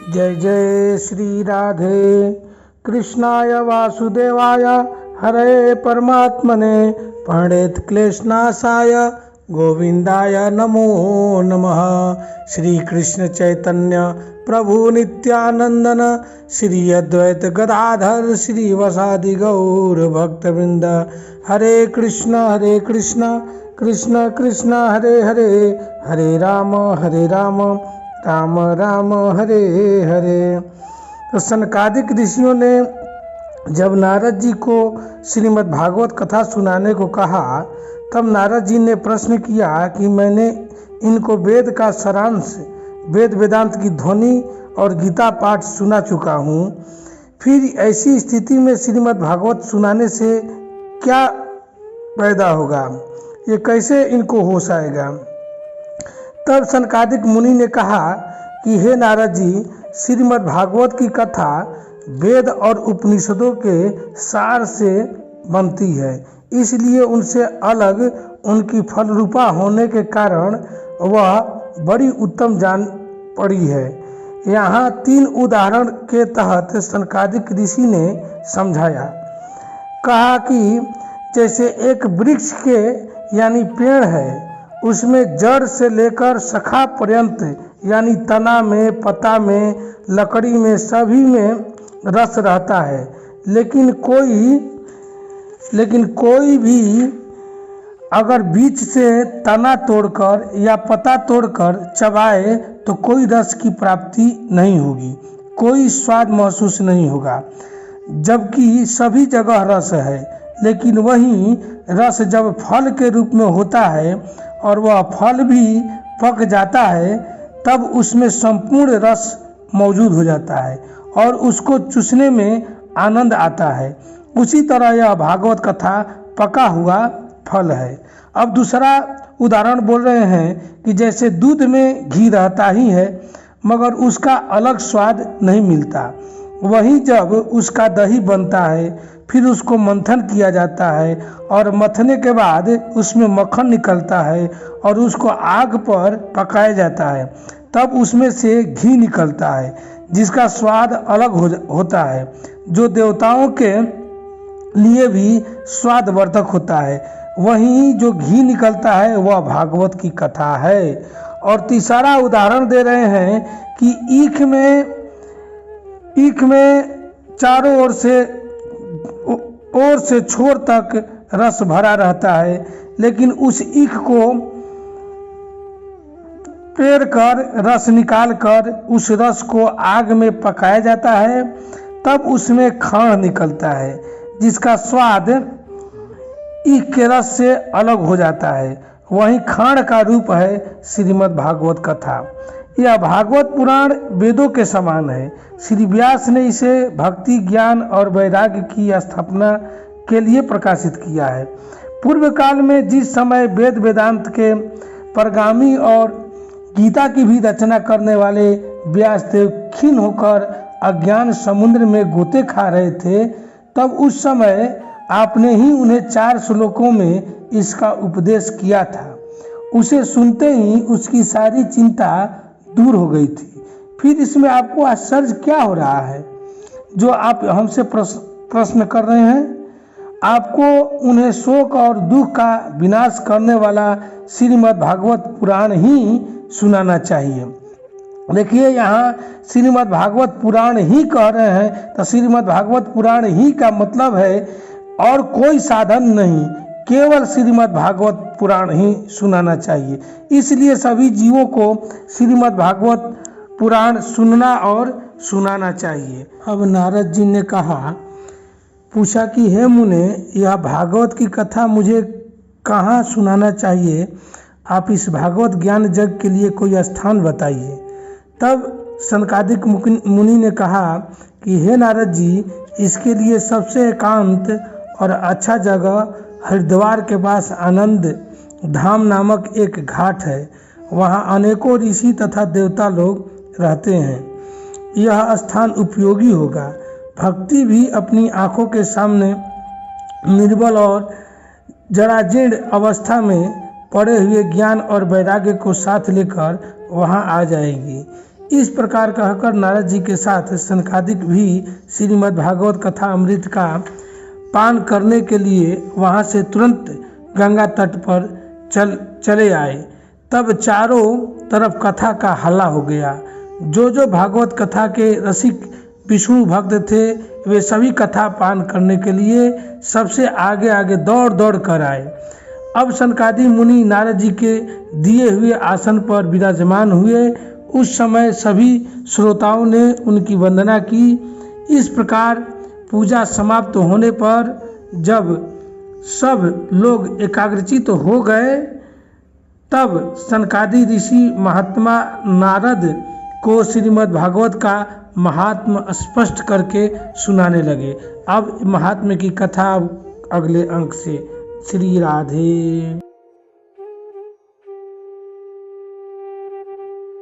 जय जय श्री राधे कृष्णाय वासुदेवाय हरे परमात्मने प्रणेत क्लेशनाशाय गोविंदाय नमो नमः। श्री कृष्ण चैतन्य प्रभु नित्यानंदन श्री अद्वैत गदाधर श्री वसादि गौर भक्तवृंद। हरे कृष्ण कृष्ण कृष्ण हरे हरे, हरे राम राम राम हरे हरे। तो सनकादिक ऋषियों ने जब नारद जी को श्रीमद् भागवत कथा सुनाने को कहा, तब नारद जी ने प्रश्न किया कि मैंने इनको वेद का सारांश, वेद वेदांत की ध्वनि और गीता पाठ सुना चुका हूँ, फिर ऐसी स्थिति में श्रीमद् भागवत सुनाने से क्या पैदा होगा, ये कैसे इनको होश आएगा। तब सनकादिक मुनि ने कहा कि हे नारद जी, श्रीमद् भागवत की कथा वेद और उपनिषदों के सार से बनती है, इसलिए उनसे अलग उनकी फलरूपा होने के कारण वह बड़ी उत्तम जान पड़ी है। यहाँ 3 उदाहरण के तहत सनकादिक ऋषि ने समझाया। कहा कि जैसे एक वृक्ष के यानी पेड़ है, उसमें जड़ से लेकर शाखा पर्यंत यानी तना में, पत्ता में, लकड़ी में, सभी में रस रहता है, लेकिन कोई भी अगर बीच से तना तोड़कर या पत्ता तोड़कर चबाए तो कोई रस की प्राप्ति नहीं होगी, कोई स्वाद महसूस नहीं होगा, जबकि सभी जगह रस है। लेकिन वही रस जब फल के रूप में होता है और वह फल भी पक जाता है, तब उसमें संपूर्ण रस मौजूद हो जाता है और उसको चूसने में आनंद आता है। उसी तरह यह भागवत कथा पका हुआ फल है। अब दूसरा उदाहरण बोल रहे हैं कि जैसे दूध में घी रहता ही है, मगर उसका अलग स्वाद नहीं मिलता, वहीं जब उसका दही बनता है, फिर उसको मंथन किया जाता है और मथने के बाद उसमें मक्खन निकलता है और उसको आग पर पकाया जाता है, तब उसमें से घी निकलता है जिसका स्वाद अलग होता है, जो देवताओं के लिए भी स्वादवर्धक होता है। वहीं जो घी निकलता है वह भागवत की कथा है। और तीसरा उदाहरण दे रहे हैं कि ईख में चारों ओर से छोर तक रस भरा रहता है, लेकिन उस ईख को पेड़ कर रस निकाल कर उस रस को आग में पकाया जाता है, तब उसमें खांड निकलता है जिसका स्वाद ईख के रस से अलग हो जाता है। वहीं खांड का रूप है श्रीमद् भागवत कथा। यह भागवत पुराण वेदों के समान है। श्री व्यास ने इसे भक्ति, ज्ञान और वैराग्य की स्थापना के लिए प्रकाशित किया है। पूर्व काल में जिस समय वेद वेदांत के परगामी और गीता की भी रचना करने वाले व्यासदेव खिन्न होकर अज्ञान समुद्र में गोते खा रहे थे, तब उस समय आपने ही उन्हें 4 श्लोकों में इसका उपदेश किया था। उसे सुनते ही उसकी सारी चिंता दूर हो गई थी। फिर इसमें आपको आश्चर्य क्या हो रहा है जो आप हमसे प्रश्न कर रहे हैं? आपको उन्हें शोक और दुख का विनाश करने वाला श्रीमद् भागवत पुराण ही सुनाना चाहिए। देखिए, यहाँ श्रीमद् भागवत पुराण ही कह रहे हैं, तो श्रीमद् भागवत पुराण ही का मतलब है और कोई साधन नहीं, केवल श्रीमद् भागवत पुराण ही सुनाना चाहिए। इसलिए सभी जीवों को श्रीमद् भागवत पुराण सुनना और सुनाना चाहिए। अब नारद जी ने पूछा कि हे मुने, यह भागवत की कथा मुझे कहाँ सुनाना चाहिए? आप इस भागवत ज्ञान जग के लिए कोई स्थान बताइए। तब सनकादिक मुनि ने कहा कि हे नारद जी, इसके लिए सबसे एकांत और अच्छा जगह हरिद्वार के पास आनंद धाम नामक एक घाट है। वहाँ अनेकों ऋषि तथा देवता लोग रहते हैं। यह स्थान उपयोगी होगा। भक्ति भी अपनी आँखों के सामने निर्बल और जराजीर्ण अवस्था में पड़े हुए ज्ञान और वैराग्य को साथ लेकर वहाँ आ जाएगी। इस प्रकार कहकर नारद जी के साथ सनकादिक भी श्रीमद् भागवत कथा अमृत का पान करने के लिए वहाँ से तुरंत गंगा तट पर चले आए। तब चारों तरफ कथा का हल्ला हो गया। जो भागवत कथा के रसिक विष्णु भक्त थे वे सभी कथा पान करने के लिए सबसे आगे आगे दौड़ दौड़ कर आए। अब सनकादि मुनि नारद जी के दिए हुए आसन पर विराजमान हुए। उस समय सभी श्रोताओं ने उनकी वंदना की। इस प्रकार पूजा समाप्त होने पर जब सब लोग एकाग्रचित हो गए तब सनकादि ऋषि महात्मा नारद को श्रीमद् भागवत का महात्म स्पष्ट करके सुनाने लगे। अब महात्म्य की कथा अगले अंक से। श्री राधे।